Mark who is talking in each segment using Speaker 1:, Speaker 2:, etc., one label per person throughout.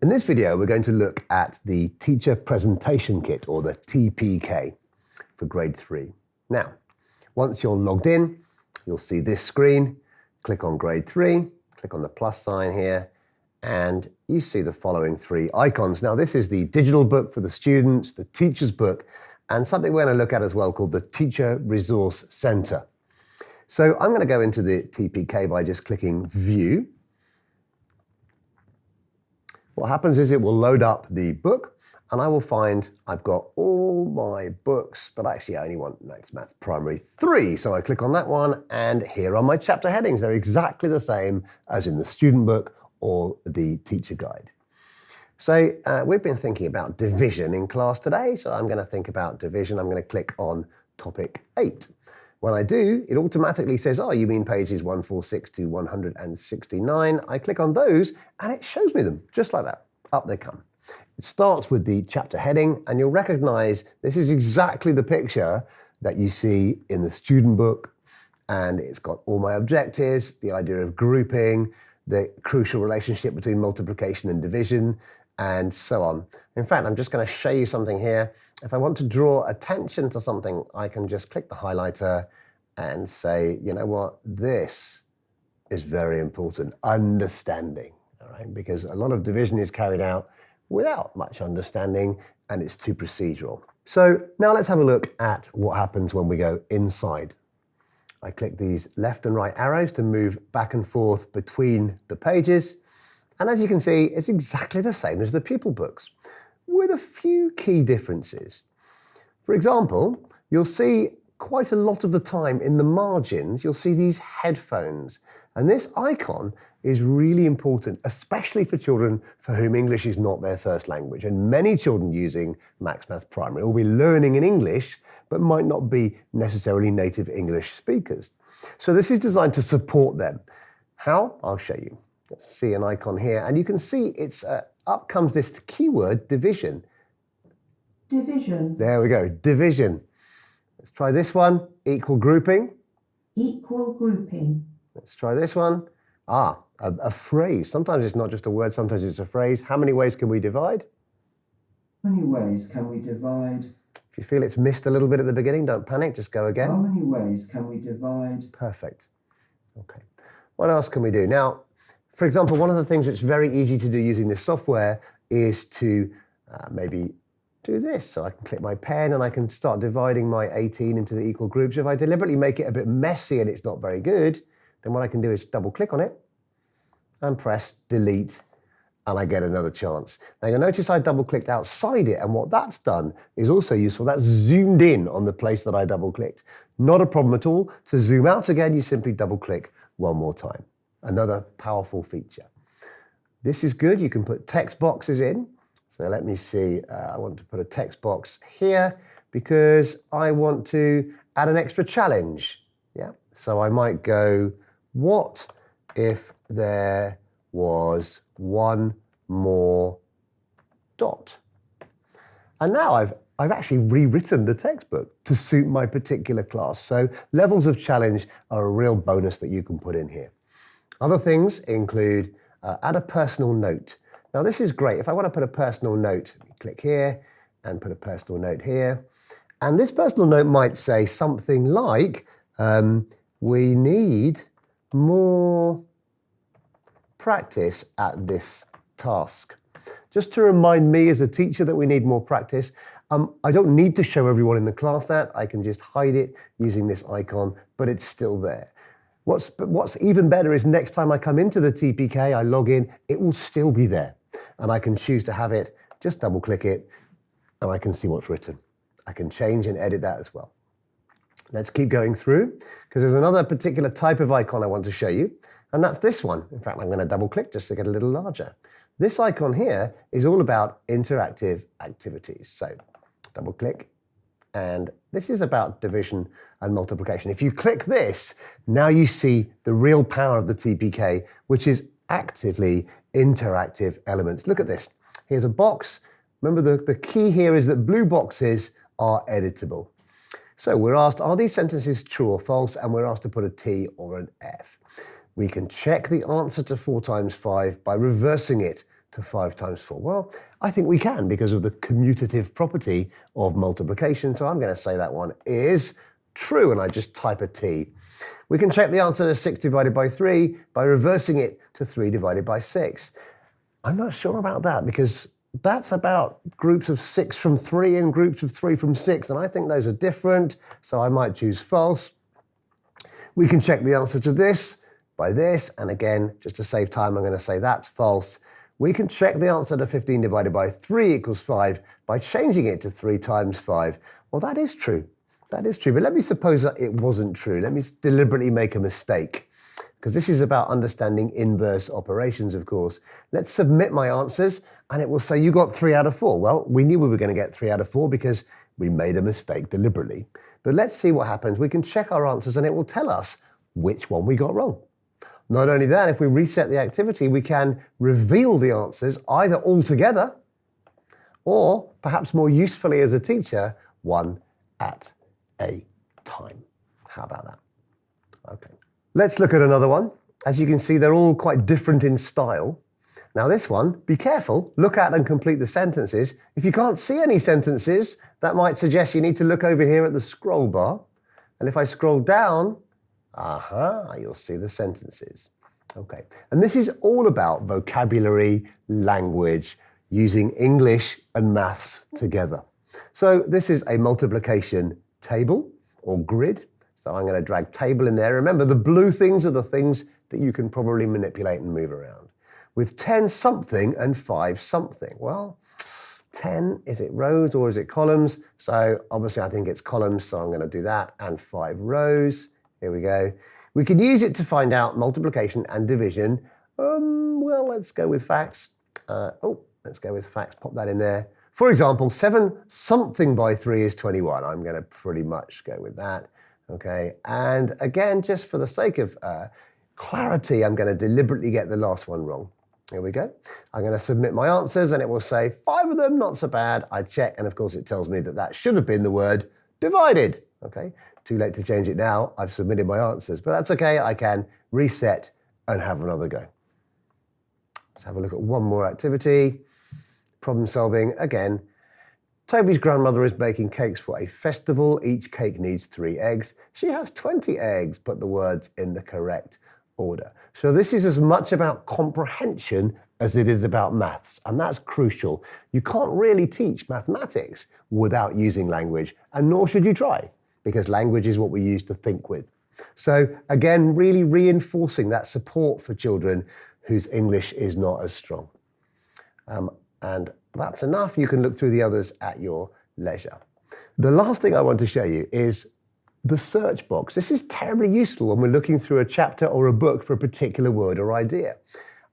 Speaker 1: In this video, we're going to look at the Teacher Presentation Kit, or the TPK, for grade 3. Now, once you're logged in, you'll see this screen. Click on grade 3, click on the plus sign here, and you see the following 3 icons. Now, this is the digital book for the students, the teacher's book, and something we're going to look at as well called the Teacher Resource Center. So I'm going to go into the TPK by just clicking View. What happens is it will load up the book, and I will find I've got all my books, but actually I only want Max Math Primary 3. So I click on that one, and here are my chapter headings. They're exactly the same as in the student book or the teacher guide. So we've been thinking about division in class today, so I'm going to think about division. I'm going to click on topic 8. When I do, it automatically says, oh, you mean pages 146 to 169. I click on those and it shows me them just like that. Up they come. It starts with the chapter heading, and you'll recognize this is exactly the picture that you see in the student book. And it's got all my objectives, the idea of grouping, the crucial relationship between multiplication and division, and so on. In fact, I'm just going to show you something here. If I want to draw attention to something, I can just click the highlighter and say, you know what, this is very important, understanding, all right? Because a lot of division is carried out without much understanding, and it's too procedural. So now let's have a look at what happens when we go inside. I click these left and right arrows to move back and forth between the pages. And as you can see, it's exactly the same as the pupil books, with a few key differences. For example, you'll see quite a lot of the time in the margins, you'll see these headphones. And this icon is really important, especially for children for whom English is not their first language. And many children using Max Math Primary will be learning in English, but might not be necessarily native English speakers. So this is designed to support them. How? I'll show you. Let's see an icon here, and you can see it's up comes this keyword, division.
Speaker 2: Division.
Speaker 1: There we go, division. Let's try this one, equal grouping.
Speaker 2: Equal grouping.
Speaker 1: Let's try this one. A phrase. Sometimes it's not just a word, sometimes it's a phrase. How many ways can we divide?
Speaker 3: How many ways can we divide?
Speaker 1: If you feel it's missed a little bit at the beginning, don't panic, just go again.
Speaker 3: How many ways can we divide?
Speaker 1: Perfect. Okay. What else can we do? Now, for example, one of the things that's very easy to do using this software is to maybe do this. So I can click my pen and I can start dividing my 18 into the equal groups. If I deliberately make it a bit messy and it's not very good, then what I can do is double click on it and press delete, and I get another chance. Now you'll notice I double clicked outside it, and what that's done is also useful. That's zoomed in on the place that I double clicked. Not a problem at all. To zoom out again, you simply double click one more time. Another powerful feature. This is good. You can put text boxes in. So let me see. I want to put a text box here because I want to add an extra challenge. Yeah. So I might go, what if there was one more dot? And now I've actually rewritten the textbook to suit my particular class. So levels of challenge are a real bonus that you can put in here. Other things include add a personal note. Now this is great. If I want to put a personal note, click here and put a personal note here. And this personal note might say something like, we need more practice at this task. Just to remind me as a teacher that we need more practice. I don't need to show everyone in the class that. I can just hide it using this icon, but it's still there. What's even better is next time I come into the TPK, I log in, it will still be there. And I can choose to have it, just double click it, and I can see what's written. I can change and edit that as well. Let's keep going through, because there's another particular type of icon I want to show you, and that's this one. In fact, I'm going to double click just to get a little larger. This icon here is all about interactive activities. So double click, and this is about division and multiplication. If you click this, now you see the real power of the TPK, which is actively interactive elements. Look at this. Here's a box. Remember, the key here is that blue boxes are editable. So we're asked, are these sentences true or false? And we're asked to put a T or an F. We can check the answer to 4 times 5 by reversing it to 5 times 4? Well, I think we can because of the commutative property of multiplication. So I'm going to say that one is true, and I just type a T. We can check the answer to 6 divided by 3 by reversing it to 3 divided by 6. I'm not sure about that because that's about groups of 6 from 3 and groups of 3 from 6, and I think those are different, so I might choose false. We can check the answer to this by this, and again, just to save time, I'm going to say that's false. We can check the answer to 15 divided by 3 equals 5 by changing it to 3 times 5. Well, that is true. That is true, but let me suppose that it wasn't true. Let me deliberately make a mistake, because this is about understanding inverse operations, of course. Let's submit my answers, and it will say you got 3 out of 4. Well, we knew we were going to get 3 out of 4 because we made a mistake deliberately. But let's see what happens. We can check our answers, and it will tell us which one we got wrong. Not only that, if we reset the activity, we can reveal the answers either all together or, perhaps more usefully as a teacher, one at a time. How about that? Okay. Let's look at another one. As you can see, they're all quite different in style. Now this one, be careful, look at and complete the sentences. If you can't see any sentences, that might suggest you need to look over here at the scroll bar. And if I scroll down, you'll see the sentences. Okay, and this is all about vocabulary, language, using English and maths together. So this is a multiplication table or grid. So I'm going to drag table in there. Remember, the blue things are the things that you can probably manipulate and move around. With 10 something and 5 something. Well, 10, is it rows or is it columns? So obviously I think it's columns, so I'm going to do that. And 5 rows. Here we go. We can use it to find out multiplication and division. Well, let's go with facts. Let's go with facts. Pop that in there. For example, 7 something by 3 is 21. I'm going to pretty much go with that. Okay, and again, just for the sake of clarity, I'm going to deliberately get the last one wrong. Here we go. I'm going to submit my answers, and it will say 5 of them, not so bad. I check, and of course it tells me that that should have been the word divided. Okay, too late to change it now. I've submitted my answers, but that's okay. I can reset and have another go. Let's have a look at one more activity. Problem solving again. Toby's grandmother is baking cakes for a festival. Each cake needs 3 eggs. She has 20 eggs. Put the words in the correct order. So this is as much about comprehension as it is about maths, and that's crucial. You can't really teach mathematics without using language, and nor should you try, because language is what we use to think with. So again, really reinforcing that support for children whose English is not as strong. And that's enough. You can look through the others at your leisure. The last thing I want to show you is the search box. This is terribly useful when we're looking through a chapter or a book for a particular word or idea.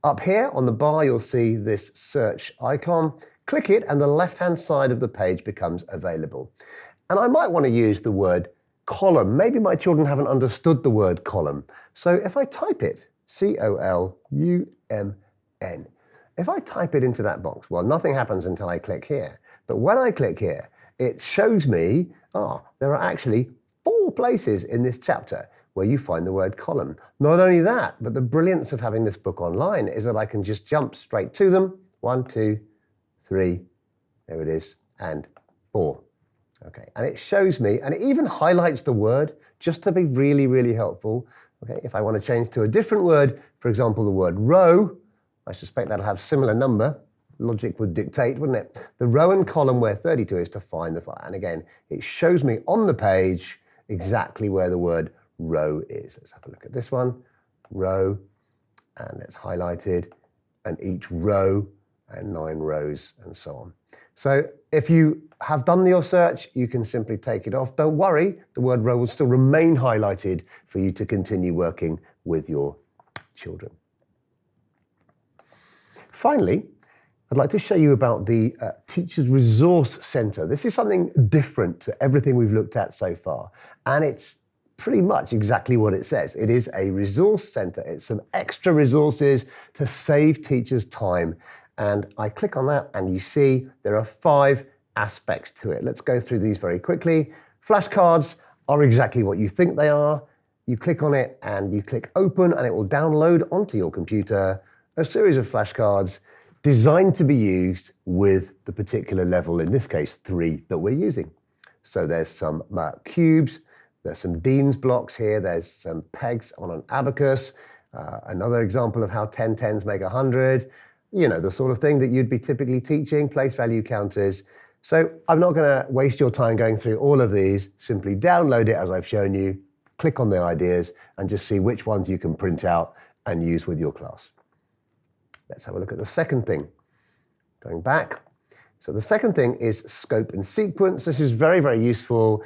Speaker 1: Up here on the bar, you'll see this search icon. Click it and the left-hand side of the page becomes available. And I might want to use the word column. Maybe my children haven't understood the word column. So if I type it, C-O-L-U-M-N, if I type it into that box, well, nothing happens until I click here. But when I click here, it shows me, there are actually 4 places in this chapter where you find the word column. Not only that, but the brilliance of having this book online is that I can just jump straight to them. 1, 2, 3, there it is, and 4. Okay, and it shows me, and it even highlights the word just to be really, really helpful. Okay, if I want to change to a different word, for example, the word row, I suspect that'll have similar number. Logic would dictate, wouldn't it? The row and column where 32 is to find the file. And again, it shows me on the page exactly where the word row is. Let's have a look at this one. Row, and it's highlighted, and each row, and 9 rows, and so on. So if you have done your search, you can simply take it off. Don't worry, the word row will still remain highlighted for you to continue working with your children. Finally, I'd like to show you about the Teachers Resource Centre. This is something different to everything we've looked at so far, and it's pretty much exactly what it says. It is a resource centre. It's some extra resources to save teachers time. And I click on that, and you see there are 5 aspects to it. Let's go through these very quickly. Flashcards are exactly what you think they are. You click on it, and you click open, and it will download onto your computer a series of flashcards designed to be used with the particular level, in this case 3, that we're using. So there's some cubes, there's some Dean's blocks here, there's some pegs on an abacus, another example of how 10 tens make 100, you know, the sort of thing that you'd be typically teaching, place value counters. So I'm not going to waste your time going through all of these. Simply download it as I've shown you, click on the ideas and just see which ones you can print out and use with your class. Let's have a look at the second thing. Going back. So the second thing is scope and sequence. This is very, very useful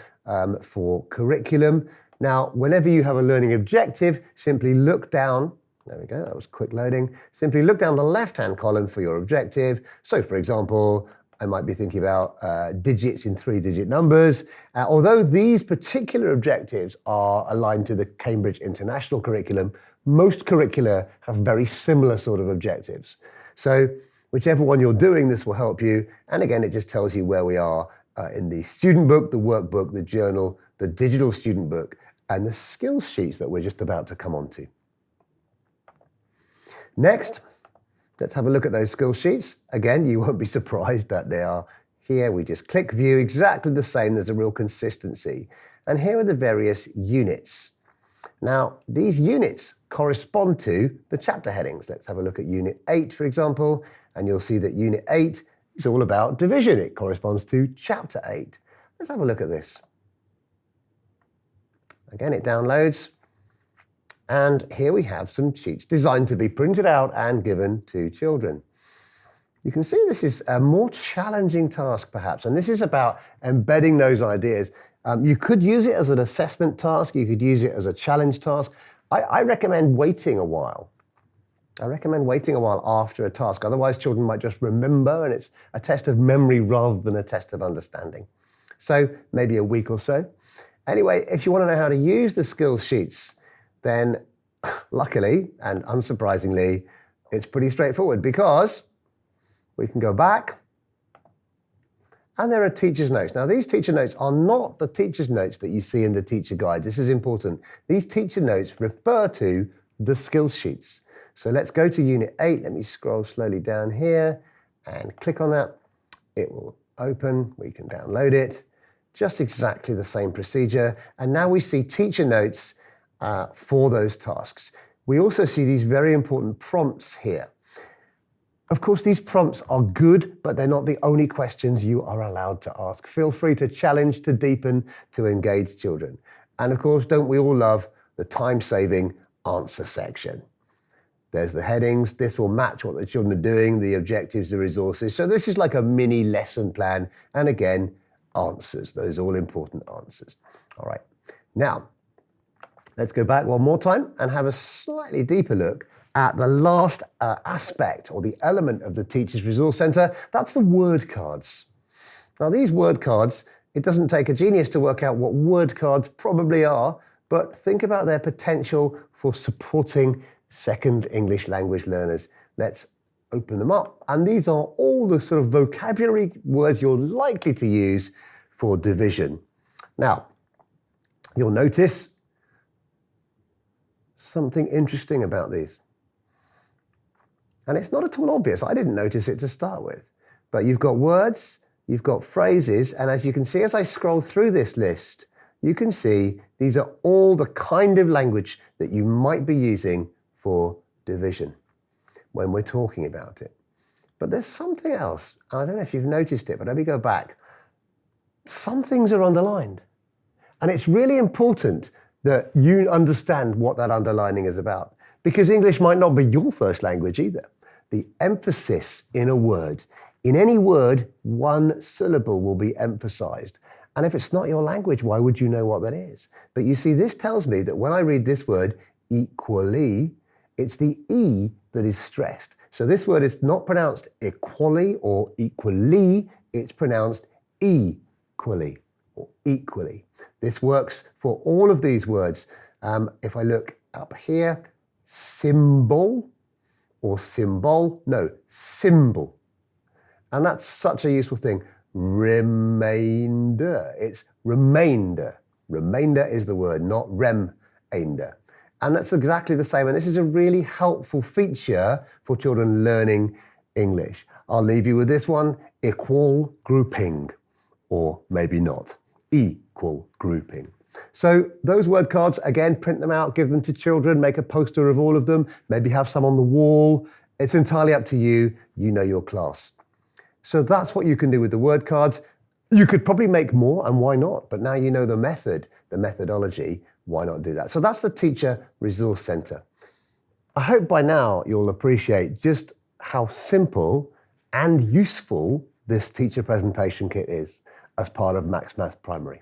Speaker 1: for curriculum. Now, whenever you have a learning objective, simply look down. There we go, that was quick loading. Simply look down the left-hand column for your objective. So for example, I might be thinking about digits in 3-digit numbers. Although these particular objectives are aligned to the Cambridge International curriculum, most curricula have very similar sort of objectives. So whichever one you're doing, this will help you. And again, it just tells you where we are in the student book, the workbook, the journal, the digital student book, and the skills sheets that we're just about to come on to. Next, let's have a look at those skills sheets. Again, you won't be surprised that they are here. We just click view, exactly the same. There's a real consistency. And here are the various units. Now, these units correspond to the chapter headings. Let's have a look at Unit 8, for example, and you'll see that Unit 8 is all about division. It corresponds to Chapter 8. Let's have a look at this. Again, it downloads. And here we have some sheets designed to be printed out and given to children. You can see this is a more challenging task, perhaps, and this is about embedding those ideas. You could use it as an assessment task. You could use it as a challenge task. I recommend waiting a while. I recommend waiting a while after a task. Otherwise, children might just remember, and it's a test of memory rather than a test of understanding. So maybe a week or so. Anyway, if you want to know how to use the skills sheets, then luckily and unsurprisingly, it's pretty straightforward because we can go back and there are teacher's notes. Now, these teacher notes are not the teacher's notes that you see in the teacher guide. This is important. These teacher notes refer to the skills sheets. So let's go to Unit 8. Let me scroll slowly down here and click on that. It will open. We can download it. Just exactly the same procedure. And now we see teacher notes for those tasks. We also see these very important prompts here. Of course, these prompts are good, but they're not the only questions you are allowed to ask. Feel free to challenge, to deepen, to engage children. And of course, don't we all love the time-saving answer section? There's the headings. This will match what the children are doing, the objectives, the resources. So this is like a mini lesson plan. And again, answers, those all-important answers. All right. Now, let's go back one more time and have a slightly deeper look at the last aspect or the element of the Teachers Resource Centre. That's the word cards. Now, these word cards, it doesn't take a genius to work out what word cards probably are, but think about their potential for supporting second English language learners. Let's open them up. And these are all the sort of vocabulary words you're likely to use for division. Now, you'll notice something interesting about these. And it's not at all obvious. I didn't notice it to start with. But you've got words, you've got phrases, and as you can see as I scroll through this list, you can see these are all the kind of language that you might be using for division when we're talking about it. But there's something else. I don't know if you've noticed it, but let me go back. Some things are underlined. And it's really important that you understand what that underlining is about, because English might not be your first language either. The emphasis in a word, in any word, one syllable will be emphasized. And if it's not your language, why would you know what that is? But you see, this tells me that when I read this word, equally, it's the E that is stressed. So this word is not pronounced equally or equally, it's pronounced equally or equally. This works for all of these words. If I look up here, symbol or symbol, no, symbol. And that's such a useful thing. Remainder, it's remainder. Remainder is the word, not remainder. And that's exactly the same. And this is a really helpful feature for children learning English. I'll leave you with this one, equal grouping, or maybe not, equal grouping. So those word cards, again, print them out, give them to children, make a poster of all of them, maybe have some on the wall. It's entirely up to you. You know your class. So that's what you can do with the word cards. You could probably make more, and why not? But now you know the method, the methodology, why not do that? So that's the Teacher Resource Centre. I hope by now you'll appreciate just how simple and useful this teacher presentation kit is as part of Max Math Primary.